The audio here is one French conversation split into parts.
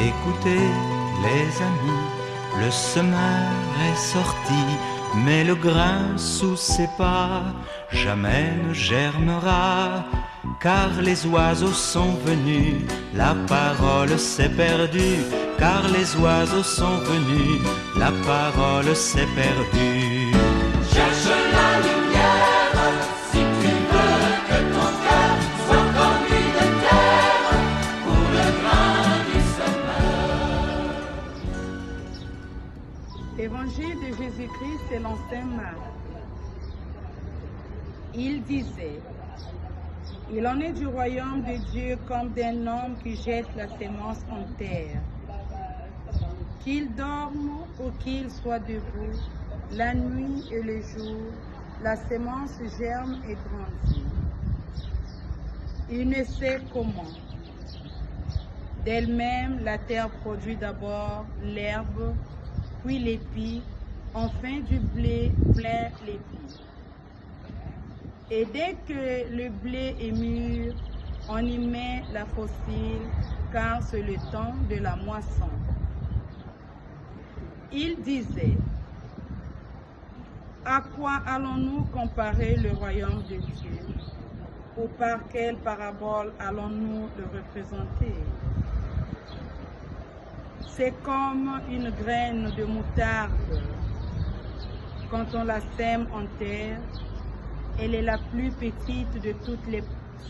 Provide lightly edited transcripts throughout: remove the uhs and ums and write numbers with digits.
Écoutez les amis, le semeur est sorti, mais le grain sous ses pas jamais ne germera, car les oiseaux sont venus, la parole s'est perdue, car les oiseaux sont venus, la parole s'est perdue. Cherche la lumière, si tu veux que ton cœur soit comme une terre pour le grain du semeur. Évangile de Jésus-Christ selon saint Marc. Il disait: il en est du royaume de Dieu comme d'un homme qui jette la sémence en terre. Qu'il dorme ou qu'il soit debout, la nuit et le jour, la sémence germe et grandit. Il ne sait comment. D'elle-même, la terre produit d'abord l'herbe, puis l'épi, enfin du blé plein l'épi. Et dès que le blé est mûr, on y met la faucille, car c'est le temps de la moisson. Il disait: à quoi allons-nous comparer le royaume de Dieu? Ou par quelle parabole allons-nous le représenter? C'est comme une graine de moutarde. Quand on la sème en terre, elle est la plus petite de toutes les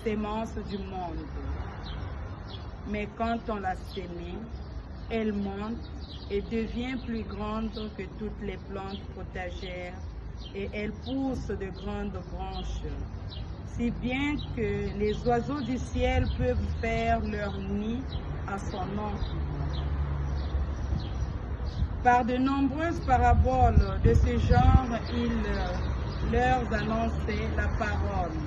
semences du monde. Mais quand on la sème, elle monte et devient plus grande que toutes les plantes potagères et elle pousse de grandes branches, si bien que les oiseaux du ciel peuvent faire leur nid à son ombre. Par de nombreuses paraboles de ce genre, il leur annonçait la parole,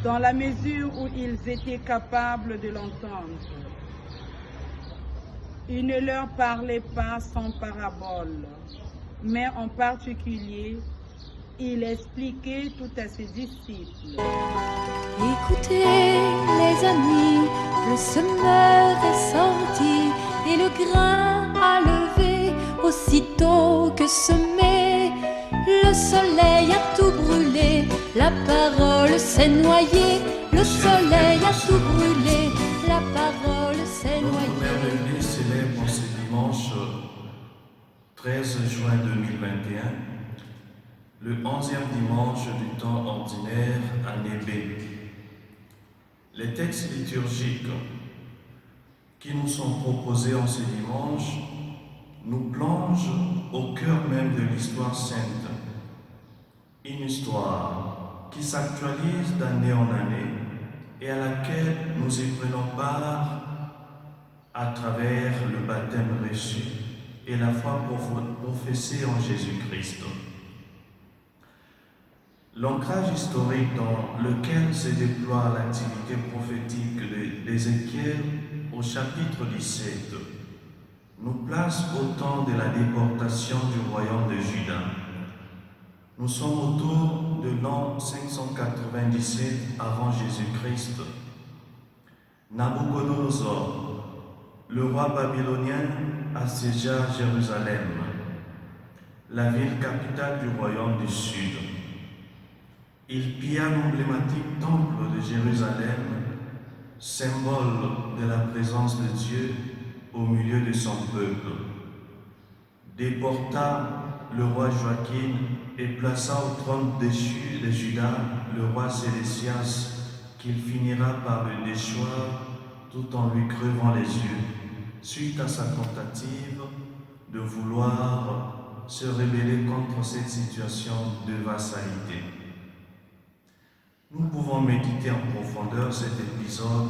dans la mesure où ils étaient capables de l'entendre. Il ne leur parlait pas sans parabole, mais en particulier, il expliquait tout à ses disciples. Écoutez les amis, le semeur est sorti et le grain a levé aussitôt que semé. Le soleil a tout brûlé, la parole s'est noyée. Le soleil a tout brûlé, la parole s'est Notre noyée. Mère de l'Église célèbre ce dimanche 13 juin 2021, le 11e dimanche du temps ordinaire, année B. Les textes liturgiques qui nous sont proposés en ce dimanche nous plongent au cœur même de l'histoire sainte. Une histoire qui s'actualise d'année en année et à laquelle nous y prenons part à travers le baptême reçu et la foi professée en Jésus-Christ. L'ancrage historique dans lequel se déploie l'activité prophétique d'Ézéchiel au chapitre 17 nous place au temps de la déportation du royaume de Juda. Nous sommes autour de l'an 597 avant Jésus-Christ. Nabuchodonosor, le roi babylonien, assiégea Jérusalem, la ville capitale du royaume du Sud. Il pilla l'emblématique temple de Jérusalem, symbole de la présence de Dieu au milieu de son peuple. Déporta le roi Joachim et plaça au trône déchu de Juda le roi Sédécias, qu'il finira par le déchoir tout en lui crevant les yeux, suite à sa tentative de vouloir se rebeller contre cette situation de vassalité. Nous pouvons méditer en profondeur cet épisode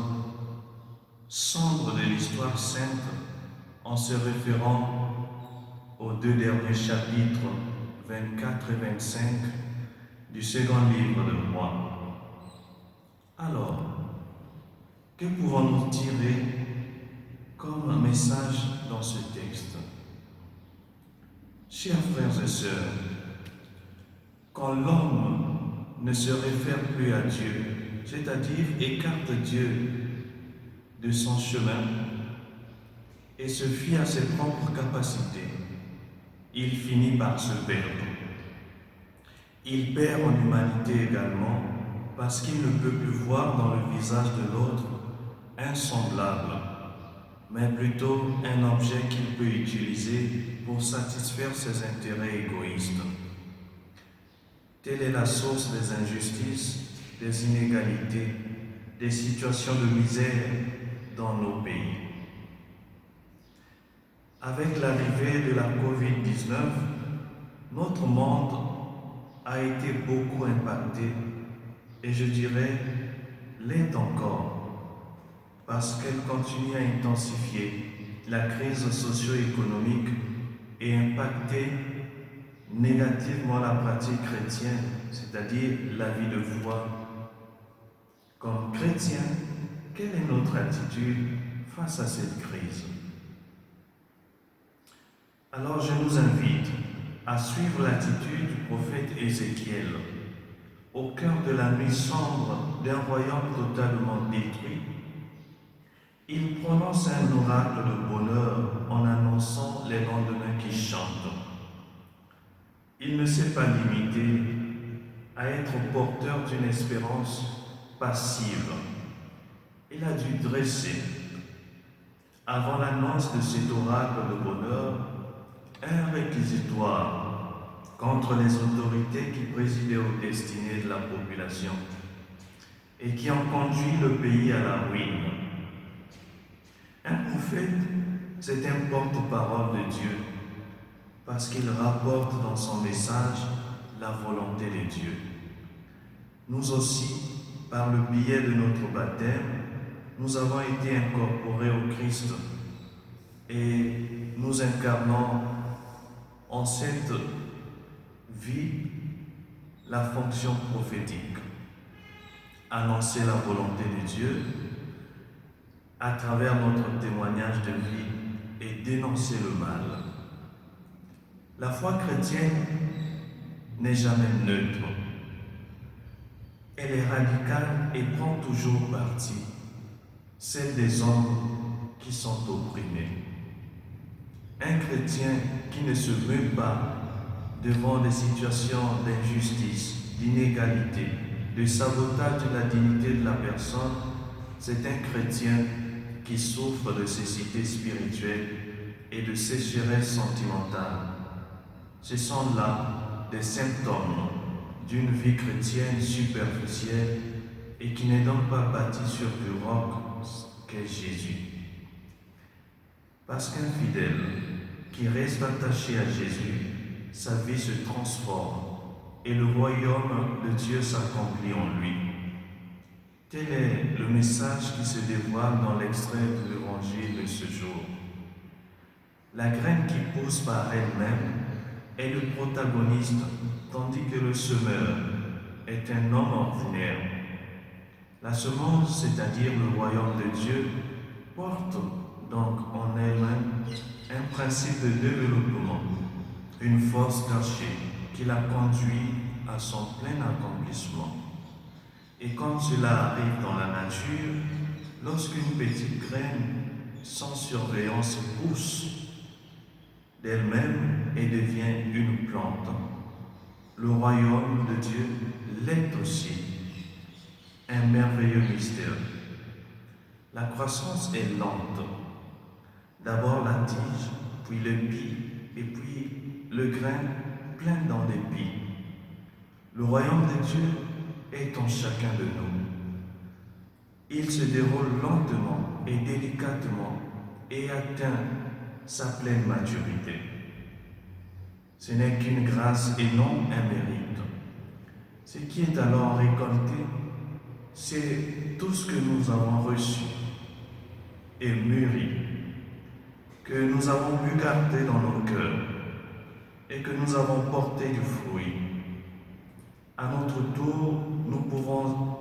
sombre de l'histoire sainte en se référant aux deux derniers chapitres 24 et 25 du second livre de Rois. Alors, que pouvons-nous tirer comme message dans ce texte? Chers frères et sœurs, quand l'homme ne se réfère plus à Dieu, c'est-à-dire écarte Dieu de son chemin, et se fie à ses propres capacités, il finit par se perdre. Il perd en humanité également parce qu'il ne peut plus voir dans le visage de l'autre un semblable, mais plutôt un objet qu'il peut utiliser pour satisfaire ses intérêts égoïstes. Telle est la source des injustices, des inégalités, des situations de misère dans nos pays. Avec l'arrivée de la COVID-19, notre monde a été beaucoup impacté et je dirais l'est encore parce qu'elle continue à intensifier la crise socio-économique et impacter négativement la pratique chrétienne, c'est-à-dire la vie de foi. Comme chrétiens, quelle est notre attitude face à cette crise? Alors je nous invite à suivre l'attitude du prophète Ézéchiel. Au cœur de la nuit sombre d'un royaume totalement détruit, il prononce un oracle de bonheur en annonçant les lendemains qui chantent. Il ne s'est pas limité à être porteur d'une espérance passive. Il a dû dresser, avant l'annonce de cet oracle de bonheur, un réquisitoire contre les autorités qui présidaient aux destinées de la population et qui ont conduit le pays à la ruine. Un prophète, c'est un porte-parole de Dieu parce qu'il rapporte dans son message la volonté de Dieu. Nous aussi, par le biais de notre baptême, nous avons été incorporés au Christ et nous incarnons en cette vie la fonction prophétique. Annoncer la volonté de Dieu à travers notre témoignage de vie et dénoncer le mal. La foi chrétienne n'est jamais neutre. Elle est radicale et prend toujours parti, celle des hommes qui sont opprimés. Un chrétien qui ne se meut pas devant des situations d'injustice, d'inégalité, de sabotage de la dignité de la personne, c'est un chrétien qui souffre de cécité spirituelle et de sécheresse sentimentale. Ce sont là des symptômes d'une vie chrétienne superficielle et qui n'est donc pas bâtie sur du roc qu'est Jésus. Parce qu'un fidèle qui reste attaché à Jésus, sa vie se transforme et le royaume de Dieu s'accomplit en lui. Tel est le message qui se dévoile dans l'extrait de l'évangile de ce jour. La graine qui pousse par elle-même est le protagoniste, tandis que le semeur est un homme ordinaire. La semence, c'est-à-dire le royaume de Dieu, porte donc en elle-même un principe de développement, une force cachée qui la conduit à son plein accomplissement. Et quand cela arrive dans la nature, lorsqu'une petite graine sans surveillance pousse d'elle-même et devient une plante, le royaume de Dieu l'est aussi. Un merveilleux mystère. La croissance est lente. D'abord la tige, puis le pis, et puis le grain plein dans l'épi. Le royaume de Dieu est en chacun de nous. Il se déroule lentement et délicatement et atteint sa pleine maturité. Ce n'est qu'une grâce et non un mérite. Ce qui est alors récolté, c'est tout ce que nous avons reçu et mûri, que nous avons pu garder dans nos cœurs et que nous avons porté du fruit. À notre tour, nous pouvons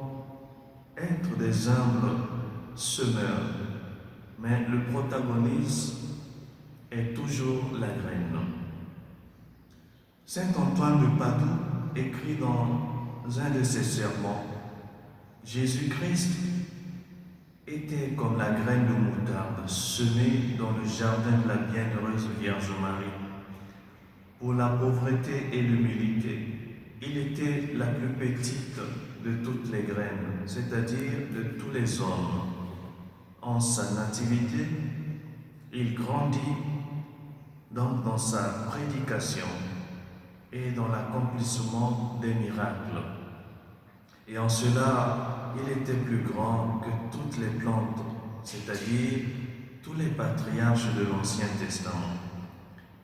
être des humbles semeurs, mais le protagoniste est toujours la graine. Saint Antoine de Padoue écrit dans un de ses sermons: Jésus-Christ était comme la graine de moutarde semée dans le jardin de la bienheureuse Vierge Marie. Pour la pauvreté et l'humilité, il était la plus petite de toutes les graines, c'est-à-dire de tous les hommes. En sa nativité, il grandit donc dans sa prédication et dans l'accomplissement des miracles. Et en cela, il était plus grand que toutes les plantes, c'est-à-dire tous les patriarches de l'Ancien Testament.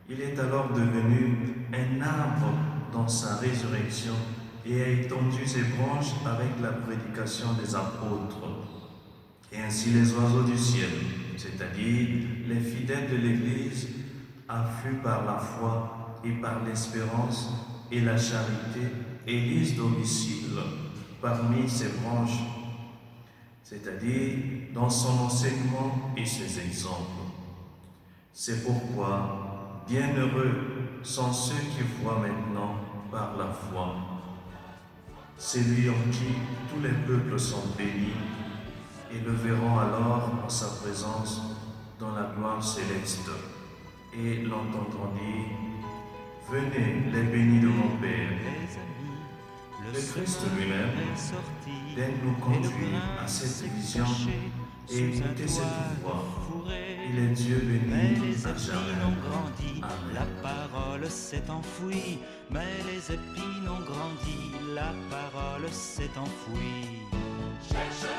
Il est alors devenu un arbre dans sa résurrection et a étendu ses branches avec la prédication des apôtres. Et ainsi les oiseaux du ciel, c'est-à-dire les fidèles de l'Église, affluent par la foi et par l'espérance et la charité, élisent domicile parmi ses branches, c'est-à-dire dans son enseignement et ses exemples. C'est pourquoi, bienheureux sont ceux qui voient maintenant par la foi. C'est lui en qui tous les peuples sont bénis et le verront alors en sa présence dans la gloire céleste et l'entendront dire « Venez les bénis de mon Père ». Le Christ lui-même daigne nous conduire à cette vision et écouter cette voix. Il est Dieu béni à jamais. Amen. La parole s'est enfouie, mais les épines ont grandi, la parole s'est enfouie. Cherche